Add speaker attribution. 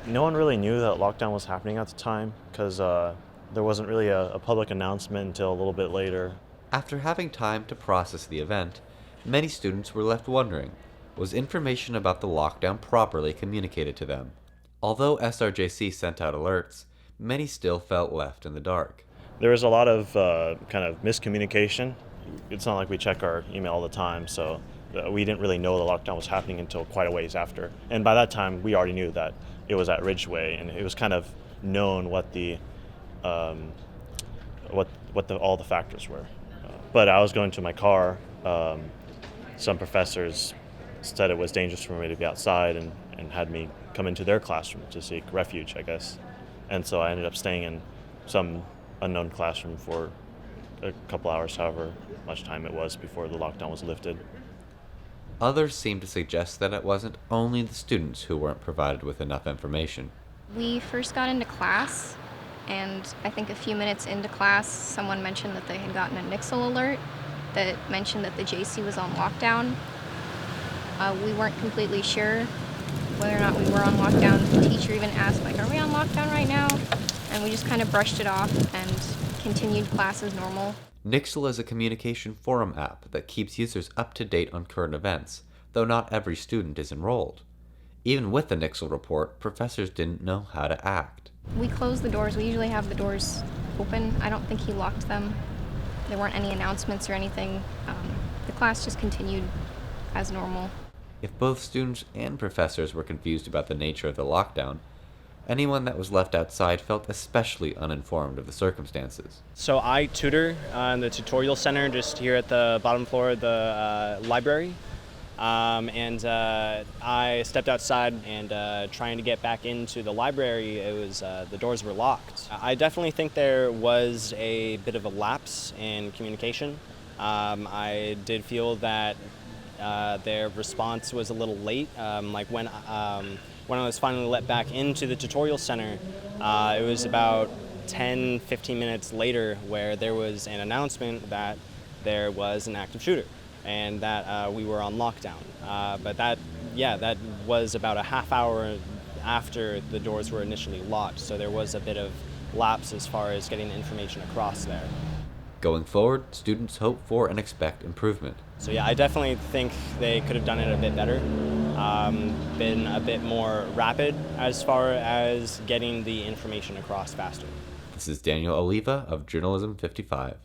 Speaker 1: No one really knew that lockdown was happening at the time because there wasn't really a public announcement until a little bit later.
Speaker 2: After having time to process the event, many students were left wondering, was information about the lockdown properly communicated to them? Although SRJC sent out alerts, many still felt left in the dark.
Speaker 1: There was a lot of kind of miscommunication. It's not like we check our email all the time, so we didn't really know the lockdown was happening until quite a ways after. And by that time, we already knew that it was at Ridgeway, and it was kind of known what all the factors were. But I was going to my car. Some professors said it was dangerous for me to be outside and had me come into their classroom to seek refuge, I guess. And so I ended up staying in some unknown classroom for a couple hours, however much time it was before the lockdown was lifted.
Speaker 2: Others seem to suggest that it wasn't only the students who weren't provided with enough information.
Speaker 3: We first got into class, and I think a few minutes into class, someone mentioned that they had gotten a Nixle alert that mentioned that the JC was on lockdown. We weren't completely sure whether or not we were on lockdown. The teacher even asked, are we on lockdown right now? And we just kind of brushed it off and continued class as normal.
Speaker 2: Nixle is a communication forum app that keeps users up to date on current events, though not every student is enrolled. Even with the Nixle report, professors didn't know how to act.
Speaker 3: We closed the doors. We usually have the doors open. I don't think he locked them. There weren't any announcements or anything. The class just continued as normal.
Speaker 2: If both students and professors were confused about the nature of the lockdown, anyone that was left outside felt especially uninformed of the circumstances.
Speaker 4: So I tutor in the tutorial center just here at the bottom floor of the library. And I stepped outside and trying to get back into the library, it was the doors were locked. I definitely think there was a bit of a lapse in communication. I did feel that their response was a little late. Like when I was finally let back into the tutorial center, it was about 10-15 minutes later where there was an announcement that there was an active shooter and that we were on lockdown. But that was about a half hour after the doors were initially locked, so there was a bit of lapse as far as getting the information across there.
Speaker 2: Going forward, students hope for and expect improvement.
Speaker 4: So yeah, I definitely think they could have done it a bit better, been a bit more rapid as far as getting the information across faster.
Speaker 2: This is Daniel Oliva of Journalism 55.